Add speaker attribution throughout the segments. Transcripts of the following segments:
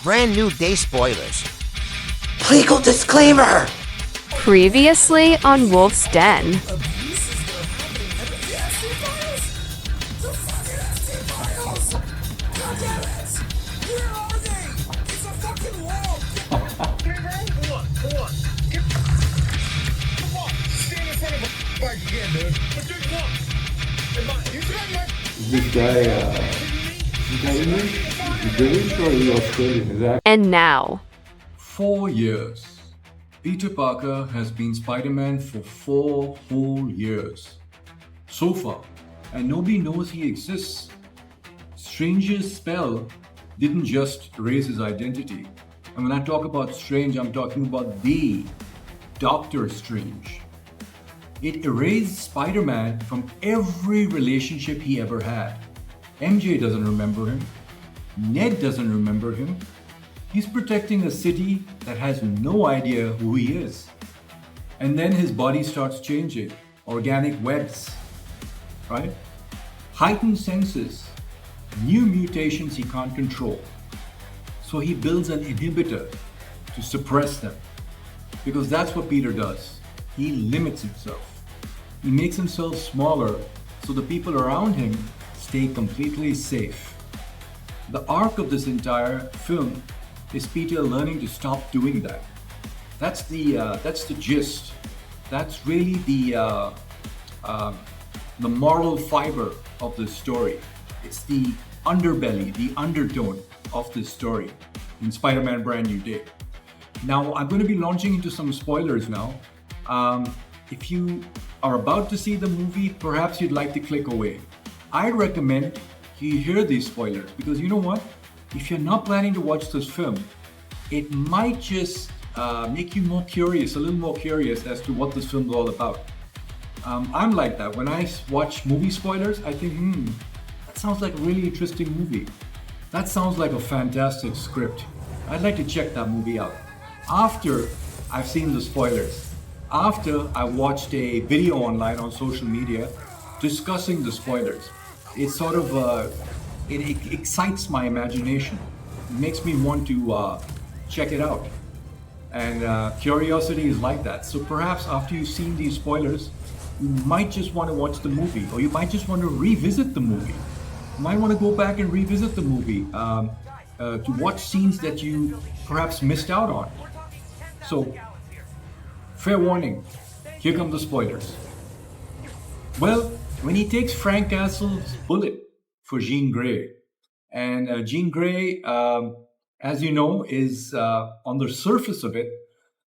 Speaker 1: brand new day spoilers.
Speaker 2: Legal disclaimer!
Speaker 3: Previously on Wolf's Den.
Speaker 4: This guy English? Is he British or is he Australian? Is that
Speaker 3: And now,
Speaker 5: 4 years. Peter Parker has been Spider-Man for 4 whole years. So far. And nobody knows he exists. Strange's spell didn't just erase his identity. And when I talk about Strange, I'm talking about the Doctor Strange. It erased Spider-Man from every relationship he ever had. MJ doesn't remember him. Ned doesn't remember him. He's protecting a city that has no idea who he is. And then his body starts changing. Organic webs, right? Heightened senses. New mutations he can't control. So he builds an inhibitor to suppress them. Because that's what Peter does. He limits himself. He makes himself smaller so the people around him stay completely safe. The arc of this entire film is Peter learning to stop doing that. That's the gist. That's really the moral fiber of this story. It's the underbelly, the undertone of this story in Spider-Man Brand New Day. Now, I'm going to be launching into some spoilers now. If you are about to see the movie, perhaps you'd like to click away. I recommend you hear these spoilers because you know what? If you're not planning to watch this film, it might just make you more curious, a little more curious as to what this film is all about. I'm like that. When I watch movie spoilers, I think, that sounds like a really interesting movie. That sounds like a fantastic script. I'd like to check that movie out. After I've seen the spoilers, after I watched a video online on social media discussing the spoilers, it sort of it excites my imagination. It makes me want to check it out. And curiosity is like that. So perhaps after you've seen these spoilers, you might just want to watch the movie, or you might just want to revisit the movie. You might want to go back and revisit the movie to watch scenes that you perhaps missed out on. So, fair warning, here come the spoilers. Well, when he takes Frank Castle's bullet for Jean Grey, and Jean Grey, as you know, is on the surface of it,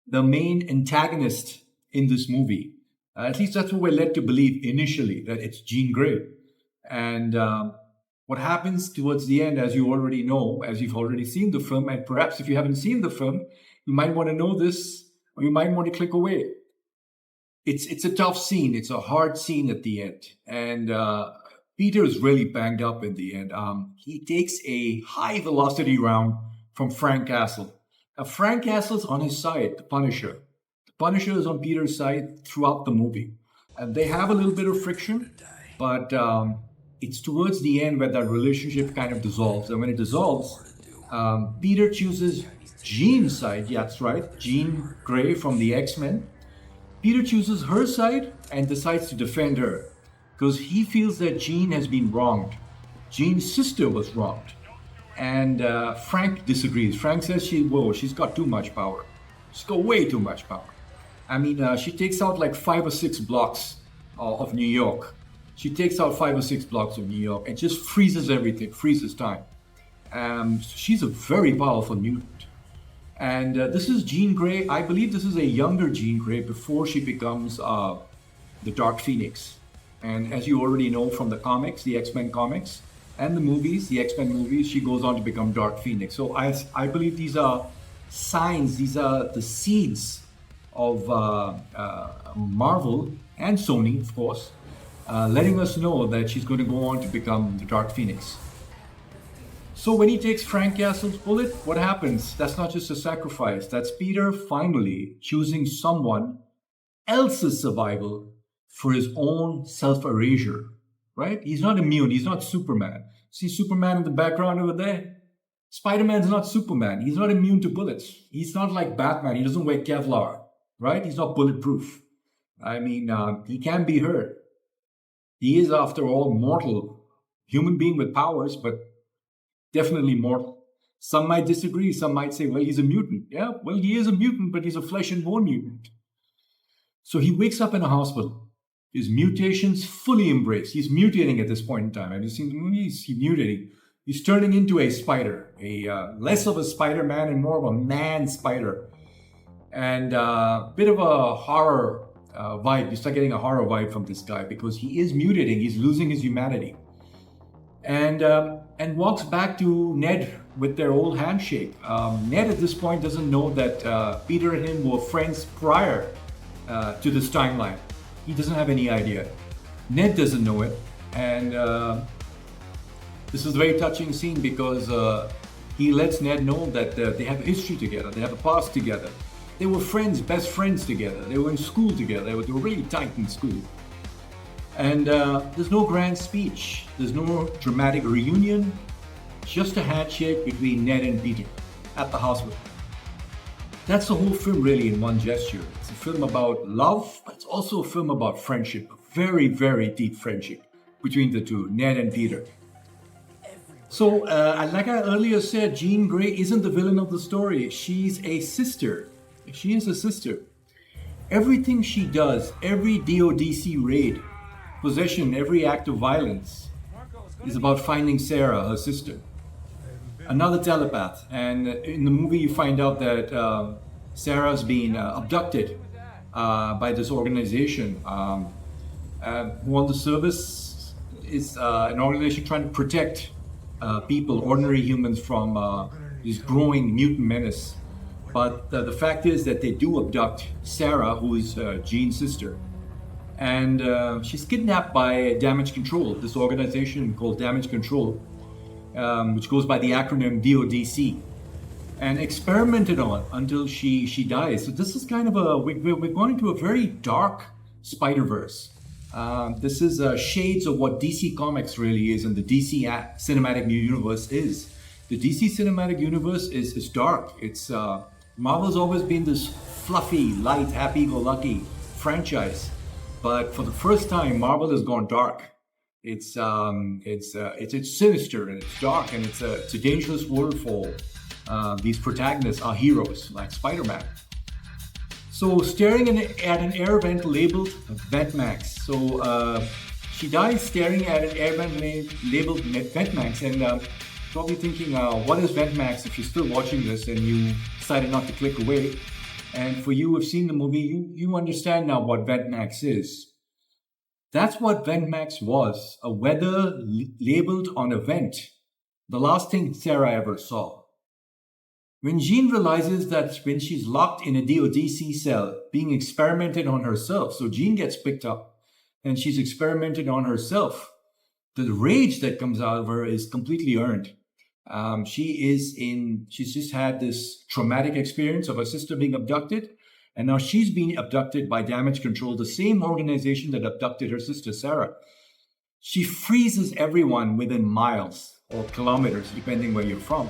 Speaker 5: the main antagonist in this movie. At least that's what we're led to believe initially, that it's Jean Grey. And what happens towards the end, as you already know, as you've already seen the film, and perhaps if you haven't seen the film, you might want to know this, or you might want to click away. It's a tough scene. It's a hard scene at the end. And Peter is really banged up in the end. He takes a high velocity round from Frank Castle. Now, Frank Castle's on his side, the Punisher. The Punisher is on Peter's side throughout the movie. And they have a little bit of friction, but it's towards the end where that relationship kind of dissolves. And when it dissolves, Peter chooses Jean's side. Yeah, that's right. Jean Grey from the X-Men. Peter chooses her side and decides to defend her because he feels that Jean has been wronged. Jean's sister was wronged. And Frank disagrees. Frank says she's got too much power. She's got way too much power. I mean, she takes out like 5 or 6 blocks of New York. She takes out 5 or 6 blocks of New York and just freezes everything, freezes time. She's a very powerful mutant. And this is Jean Grey. I believe this is a younger Jean Grey before she becomes the Dark Phoenix. And as you already know from the comics, the X-Men comics, and the movies, the X-Men movies, she goes on to become Dark Phoenix. So I believe these are signs, these are the seeds of Marvel and Sony, of course, letting us know that she's going to go on to become the Dark Phoenix. So when he takes Frank Castle's bullet, what happens? That's not just a sacrifice. That's Peter finally choosing someone else's survival for his own self-erasure, right? He's not immune. He's not Superman. See Superman in the background over there? Spider-Man's not Superman. He's not immune to bullets. He's not like Batman. He doesn't wear Kevlar, right? He's not bulletproof. I mean, he can be hurt. He is, after all, mortal. Human being with powers, but definitely mortal. Some might disagree. Some might say, well, he's a mutant. Yeah, well, he is a mutant, but he's a flesh and bone mutant. So he wakes up in a hospital. His mutations fully embraced. He's mutating at this point in time. Have you seen the movies? He's mutating. He's turning into a spider, less of a Spider-Man and more of a man spider. And a bit of a horror vibe. You start getting a horror vibe from this guy because he is mutating. He's losing his humanity. And walks back to Ned with their old handshake. Ned at this point doesn't know that Peter and him were friends prior to this timeline. He doesn't have any idea. Ned doesn't know it. And this is a very touching scene because he lets Ned know that they have a history together. They have a past together. They were friends, best friends together. They were in school together. They were really tight in school. And there's no grand speech. There's no dramatic reunion. Just a handshake between Ned and Peter at the hospital. That's the whole film really in one gesture. It's a film about love, but it's also a film about friendship. A very, very deep friendship between the two, Ned and Peter. So, like I earlier said, Jean Grey isn't the villain of the story. She's a sister. She is a sister. Everything she does, every DODC raid, possession, every act of violence is about finding Sarah, her sister. Another telepath. And in the movie, you find out that Sarah's been abducted by this organization. Who on the service is an organization trying to protect people, ordinary humans, from this growing mutant menace. But the fact is that they do abduct Sarah, who is Jean's sister. And she's kidnapped by Damage Control, this organization called Damage Control, which goes by the acronym DODC, and experimented on until she dies. So this is kind of we're going into a very dark Spider-Verse. This is shades of what DC Comics really is and the DC Cinematic Universe is. The DC Cinematic Universe is dark. It's Marvel's always been this fluffy, light, happy-go-lucky franchise, but for the first time, Marvel has gone dark. It's sinister and it's dark and it's a dangerous world for these protagonists, our heroes like Spider-Man. So staring at an air vent labeled Ventmax. So she dies staring at an air vent labeled Ventmax, and probably thinking, what is Ventmax? If you're still watching this and you decided not to click away, and for you who have seen the movie, you understand now what Ventmax is. That's what Ventmax was, a weather labeled on a vent. The last thing Sarah ever saw. When Jean realizes that when she's locked in a DODC cell, being experimented on herself, so Jean gets picked up and she's experimented on herself, the rage that comes out of her is completely earned. She's just had this traumatic experience of her sister being abducted, and now she's being abducted by Damage Control, the same organization that abducted her sister Sarah. She freezes everyone within miles or kilometers, depending where you're from.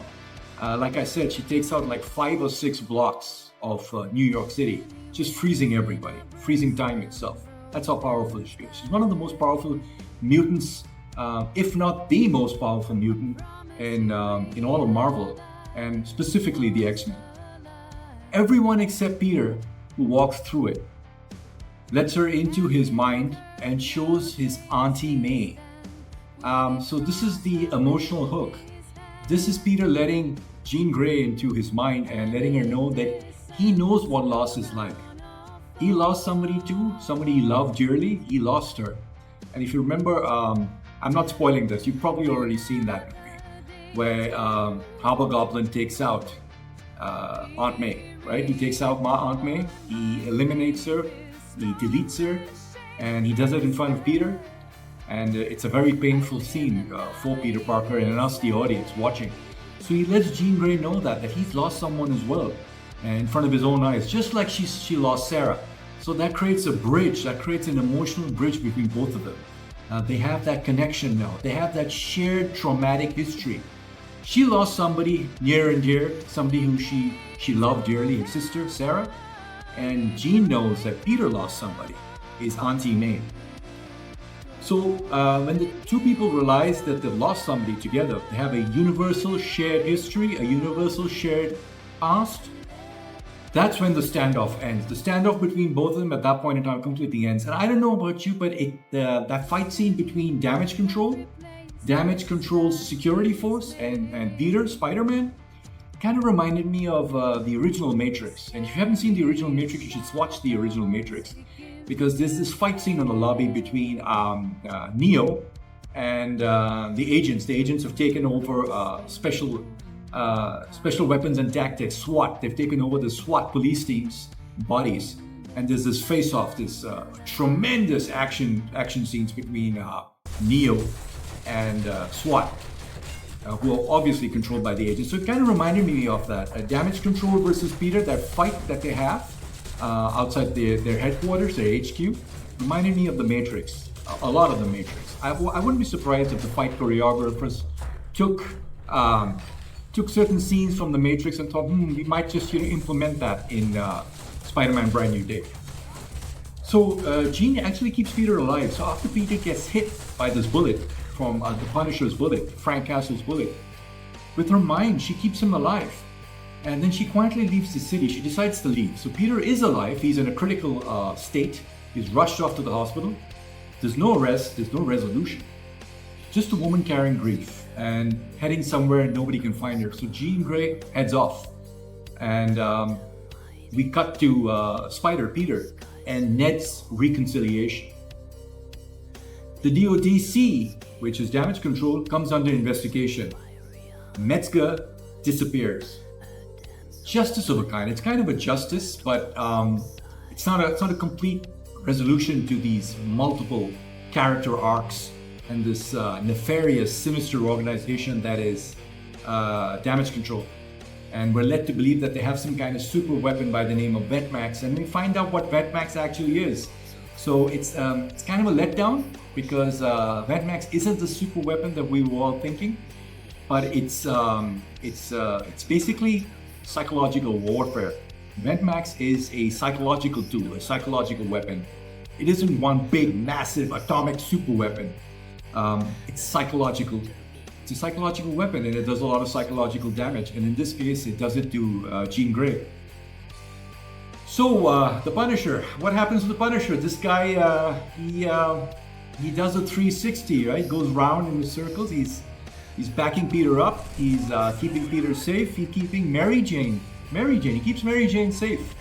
Speaker 5: Like I said, she takes out like 5 or 6 blocks of New York City, just freezing everybody, freezing time itself. That's how powerful she is. She's one of the most powerful mutants, if not the most powerful mutant in all of Marvel, and specifically the X-Men. Everyone except Peter, who walks through it, lets her into his mind and shows his Auntie May. So this is the emotional hook. This is Peter letting Jean Grey into his mind and letting her know that he knows what loss is like. He lost somebody too, somebody he loved dearly. He lost her. And if you remember, I'm not spoiling this, you've probably already seen that movie, where Hobgoblin takes out Aunt May, right? He takes out Aunt May, he eliminates her, he deletes her, and he does it in front of Peter. And it's a very painful scene for Peter Parker and us, the audience, watching. So he lets Jean Grey know that he's lost someone as well, and in front of his own eyes, just like she lost Sarah. So that creates a bridge, that creates an emotional bridge between both of them. They have that connection now. They have that shared traumatic history, She lost somebody near and dear, somebody who she loved dearly, her sister, Sarah. And Jean knows that Peter lost somebody, his Auntie May. So when the two people realize that they've lost somebody together, they have a universal shared history, a universal shared past, that's when the standoff ends. The standoff between both of them at that point in time completely ends. And I don't know about you, but that fight scene between Damage Control's security force, and Peter, Spider-Man, kind of reminded me of the original Matrix. And if you haven't seen the original Matrix, you should watch the original Matrix. Because there's this fight scene in the lobby between Neo and the agents. The agents have taken over special weapons and tactics, SWAT. They've taken over the SWAT police team's bodies. And there's this face-off, this tremendous action scenes between Neo and SWAT. Who are obviously controlled by the agents. So it kind of reminded me of that. Damage Control versus Peter, that fight that they have outside their headquarters, their HQ, reminded me of the Matrix, a lot of the Matrix. I wouldn't be surprised if the fight choreographers took certain scenes from the Matrix and thought, we might just implement that in Spider-Man Brand New Day. So Jean actually keeps Peter alive. So after Peter gets hit by this bullet, from the Punisher's bullet, Frank Castle's bullet, with her mind, she keeps him alive. And then she quietly leaves the city. She decides to leave. So Peter is alive. He's in a critical state. He's rushed off to the hospital. There's no arrest. There's no resolution. Just a woman carrying grief and heading somewhere and nobody can find her. So Jean Grey heads off. And we cut to Peter, and Ned's reconciliation. The DODC, which is Damage Control, comes under investigation. Metzger disappears. Justice of a kind. It's kind of a justice, but it's not a complete resolution to these multiple character arcs and this nefarious, sinister organization that is Damage Control. And we're led to believe that they have some kind of super weapon by the name of Vetmax, and we find out what Vetmax actually is. So it's kind of a letdown, because Vetmax isn't the super weapon that we were all thinking, but it's basically psychological warfare. Vetmax is a psychological tool, a psychological weapon. It isn't one big, massive, atomic super weapon. It's psychological. It's a psychological weapon, and it does a lot of psychological damage. And in this case, it does it to Jean Grey. So the Punisher. What happens to the Punisher? This guy, he does a 360, right? Goes round in the circles. He's backing Peter up. He's keeping Peter safe. He's keeping Mary Jane. He keeps Mary Jane safe,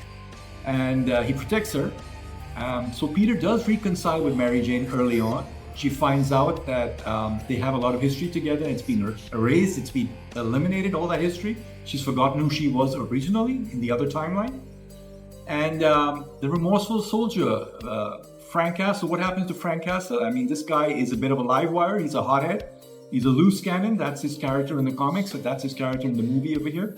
Speaker 5: and he protects her. So Peter does reconcile with Mary Jane early on. She finds out that they have a lot of history together. It's been erased. It's been eliminated, all that history. She's forgotten who she was originally in the other timeline. And the remorseful soldier, Frank Castle. What happens to Frank Castle? I mean, this guy is a bit of a live wire. He's a hothead. He's a loose cannon. That's his character in the comics. So that's his character in the movie over here.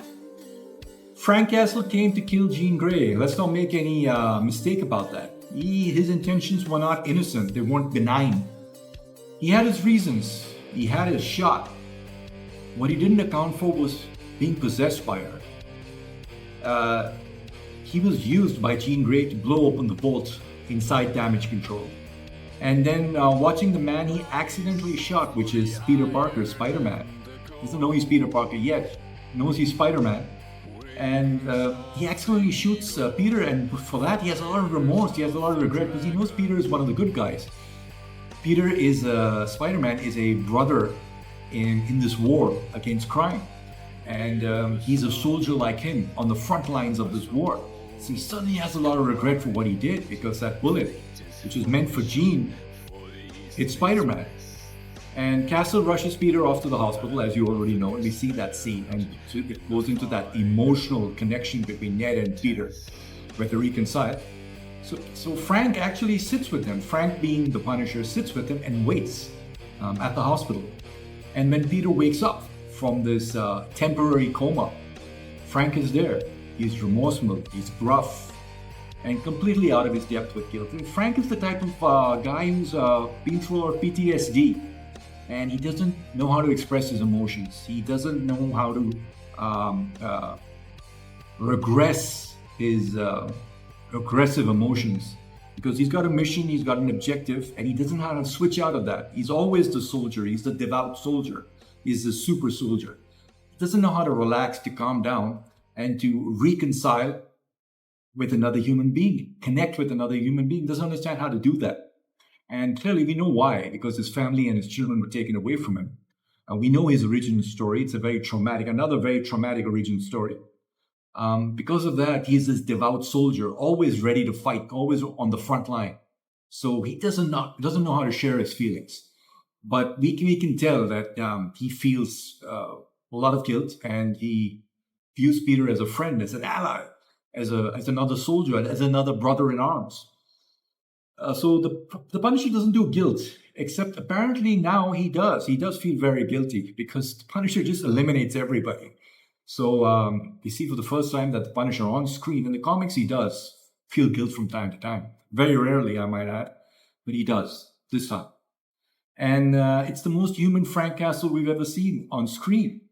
Speaker 5: Frank Castle came to kill Jean Grey. Let's not make any mistake about that. His intentions were not innocent. They weren't benign. He had his reasons. He had his shot. What he didn't account for was being possessed by her. He was used by Jean Grey to blow open the vault inside Damage Control. And then watching the man he accidentally shot, which is Peter Parker, Spider-Man. He doesn't know he's Peter Parker yet. He knows he's Spider-Man. And he accidentally shoots Peter, and for that he has a lot of remorse, he has a lot of regret, because he knows Peter is one of the good guys. Peter is, Spider-Man is a brother in this war against crime. And he's a soldier like him on the front lines of this war. So he suddenly has a lot of regret for what he did, because that bullet, which was meant for Jean, hit Spider-Man. And Castle rushes Peter off to the hospital, as you already know, and we see that scene, and it goes into that emotional connection between Ned and Peter, where they reconcile. So Frank actually sits with him. Frank, being the Punisher, sits with him and waits at the hospital. And when Peter wakes up from this temporary coma, Frank is there. He's remorseful, he's gruff, and completely out of his depth with guilt. And Frank is the type of guy who's been through PTSD. and he doesn't know how to express his emotions. He doesn't know how to regress his aggressive emotions, because he's got a mission, he's got an objective, and he doesn't know how to switch out of that. He's always the soldier, he's the devout soldier, he's the super soldier. He doesn't know how to relax, to calm down, and to reconcile with another human being, connect with another human being. Doesn't understand how to do that. And clearly we know why, because his family and his children were taken away from him. And we know his origin story. It's a very traumatic, another very traumatic origin story. Because of that, he's this devout soldier, always ready to fight, always on the front line. So he doesn't know how to share his feelings. But we can tell that he feels a lot of guilt, and he views Peter as a friend, as an ally, as another soldier, as another brother in arms. So the Punisher doesn't do guilt, except apparently now he does. He does feel very guilty, because the Punisher just eliminates everybody. So we see for the first time that the Punisher on screen, in the comics he does feel guilt from time to time. Very rarely, I might add, but he does this time. And it's the most human Frank Castle we've ever seen on screen.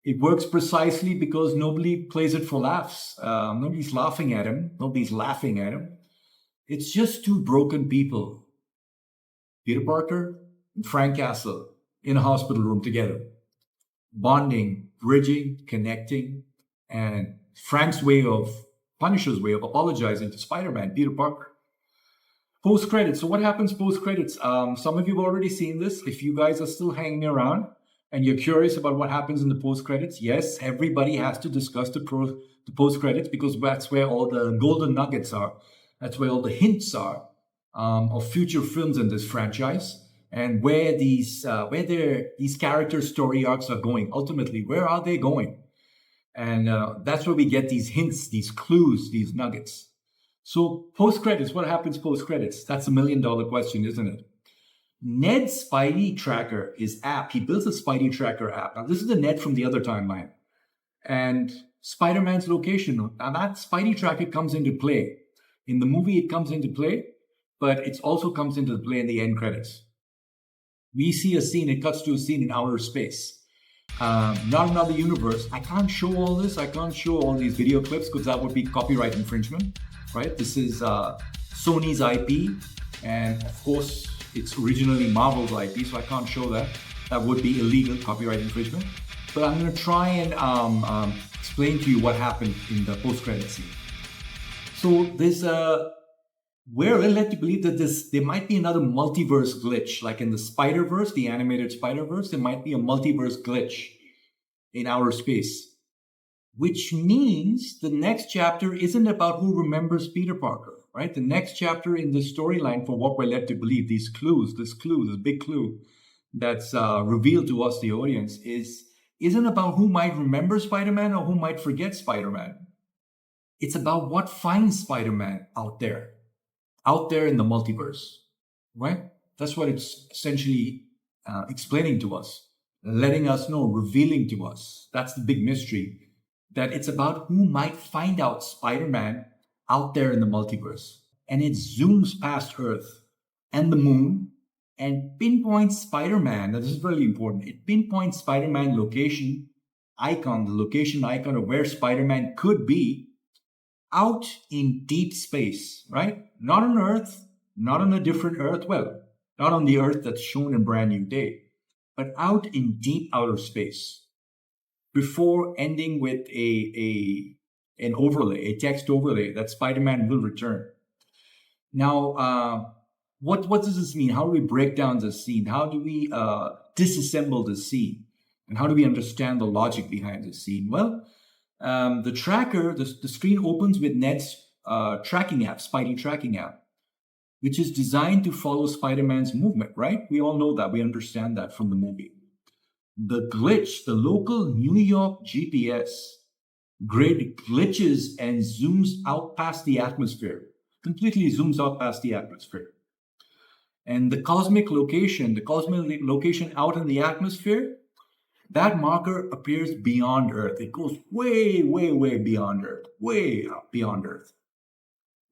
Speaker 5: It works precisely because nobody plays it for laughs. Nobody's laughing at him. Nobody's laughing at him. It's just two broken people, Peter Parker and Frank Castle, in a hospital room together, bonding, bridging, connecting, and Punisher's way of apologizing to Spider-Man, Peter Parker. Post-credits. So what happens post-credits? Some of you have already seen this. If you guys are still hanging around and you're curious about what happens in the post-credits, yes, everybody has to discuss the post-credits, because that's where all the golden nuggets are. That's where all the hints are of future films in this franchise, and where these character story arcs are going. Ultimately, where are they going? And that's where we get these hints, these clues, these nuggets. So post-credits, what happens post-credits? That's $1 million question, isn't it? Ned's Spidey Tracker, his app, he builds a Spidey Tracker app. Now, this is the Ned from the other timeline. And Spider-Man's location. Now, that Spidey Tracker comes into play. In the movie, it comes into play, but it also comes into play in the end credits. We see a scene, it cuts to a scene in outer space. Not another universe. I can't show all this. I can't show all these video clips, because that would be copyright infringement, right? This is Sony's IP, and of course, it's originally Marvel's IP, so I can't show that. That would be illegal copyright infringement. But I'm going to try and explain to you what happened in the post-credit scene. So there's we're led to believe that there might be another multiverse glitch, like in the Spider-Verse, the animated Spider-Verse. There might be a multiverse glitch in outer space, which means the next chapter isn't about who remembers Peter Parker, right? The next chapter in the storyline, for what we're led to believe, this big clue that's revealed to us, the audience, isn't about who might remember Spider-Man or who might forget Spider-Man. It's about what finds Spider-Man out there in the multiverse, right? That's what it's essentially explaining to us, letting us know, revealing to us. That's the big mystery, that it's about who might find out Spider-Man out there in the multiverse. And it zooms past Earth and the moon and pinpoints Spider-Man. Now, this is really important. It pinpoints Spider-Man location icon, the location icon of where Spider-Man could be, out in deep space, right? Not on Earth, not on a different Earth. Well, not on the Earth that's shown in Brand New Day, but out in deep outer space, before ending with an overlay, a text overlay that Spider-Man will return. Now, what does this mean? How do we break down this scene? How do we disassemble this scene? And how do we understand the logic behind this scene? Well, the tracker, the screen opens with Ned's tracking app, Spidey tracking app, which is designed to follow Spider-Man's movement, right? We all know that. We understand that from the movie. The glitch, the local New York GPS grid glitches and zooms out past the atmosphere, completely zooms out past the atmosphere. And the cosmic location out in the atmosphere, that marker appears beyond Earth. It goes way, way, way beyond Earth, way beyond Earth.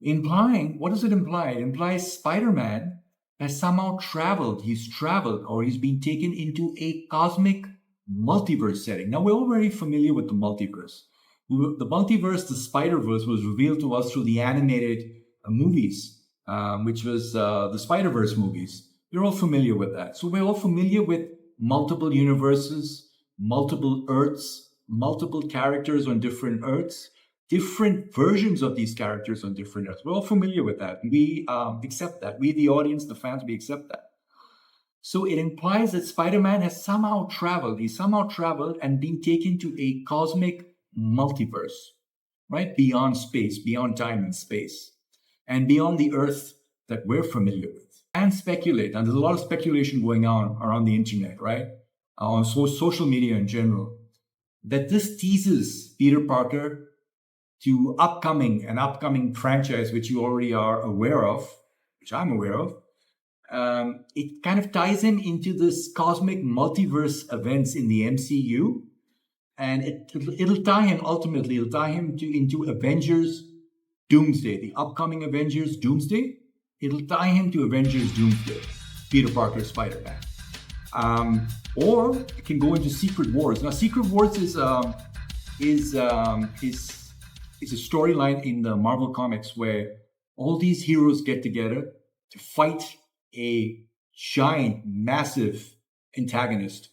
Speaker 5: Implying, what does it imply? It implies Spider-Man has somehow traveled. He's traveled, or he's been taken into a cosmic multiverse setting. Now, we're all very familiar with the multiverse. The multiverse, the Spider-Verse, was revealed to us through the animated movies, which was the Spider-Verse movies. You're all familiar with that. So we're all familiar with multiple universes, multiple Earths, multiple characters on different Earths, different versions of these characters on different Earths. We're all familiar with that. We accept that. We, the audience, the fans, we accept that. So it implies that Spider-Man has somehow traveled. He's somehow traveled and been taken to a cosmic multiverse, right? Beyond space, beyond time and space, and beyond the Earth that we're familiar with. And speculate, and there's a lot of speculation going on around the internet, right? On social media in general, that this teases Peter Parker to an upcoming franchise, which you already are aware of, which I'm aware of. It kind of ties him into this cosmic multiverse events in the MCU, and it'll tie him ultimately. It'll tie him into Avengers Doomsday, the upcoming Avengers Doomsday. It'll tie him to Avengers Doomsday, Peter Parker, Spider-Man, or it can go into Secret Wars. Now, Secret Wars is a storyline in the Marvel Comics where all these heroes get together to fight a giant, massive antagonist.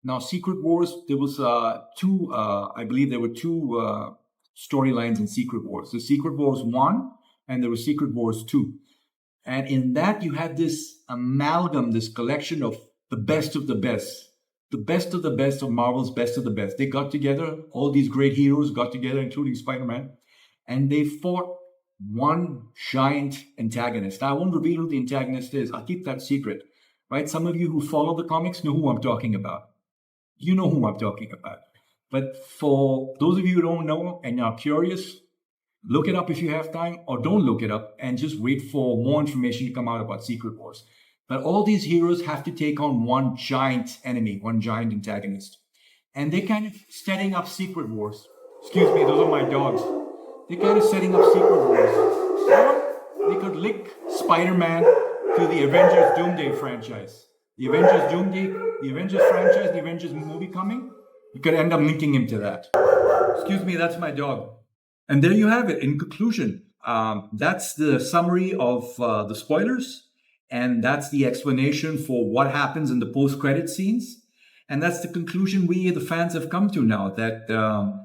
Speaker 5: Now, Secret Wars, there was I believe there were two storylines in Secret Wars. The Secret Wars 1 and there was Secret Wars 2. And in that, you had this amalgam, this collection of the best of the best of Marvel's best of the best. They got together, all these great heroes got together, including Spider-Man, and they fought one giant antagonist. Now, I won't reveal who the antagonist is. I'll keep that secret, right? Some of you who follow the comics know who I'm talking about. You know who I'm talking about. But for those of you who don't know and are curious, look it up if you have time, or don't look it up and just wait for more information to come out about Secret Wars. But all these heroes have to take on one giant enemy, one giant antagonist. And they're kind of setting up Secret Wars. Excuse me, those are my dogs. They're kind of setting up Secret Wars. Or they could link Spider-Man to the Avengers Doomsday franchise. The Avengers franchise, the Avengers movie coming, you could end up linking him to that. Excuse me, that's my dog. And there you have it. In conclusion, that's the summary of the spoilers. And that's the explanation for what happens in the post-credit scenes. And that's the conclusion we, the fans, have come to now, that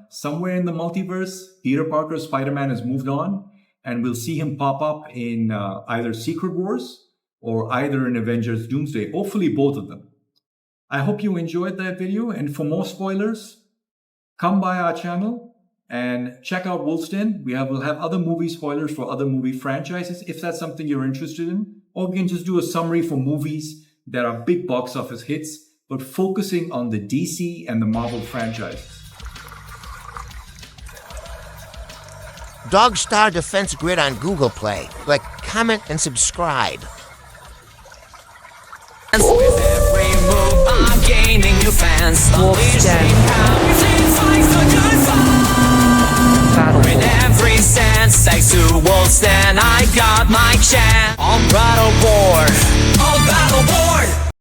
Speaker 5: somewhere in the multiverse, Peter Parker, Spider-Man has moved on, and we'll see him pop up in either Secret Wars or either in Avengers Doomsday. Hopefully both of them. I hope you enjoyed that video. And for more spoilers, come by our channel and check out Wolf's Den. We'll have other movie spoilers for other movie franchises, if that's something you're interested in. Or we can just do a summary for movies that are big box office hits, but focusing on the DC and the Marvel franchises.
Speaker 1: Dog Star Defense Grid on Google Play. Like, comment, and subscribe.
Speaker 2: With every move, I'm gaining new fans.
Speaker 3: Wolf's Den.
Speaker 2: In every sense, thanks to Wolf's Den, I got my chance. On BATTLE-BORNE.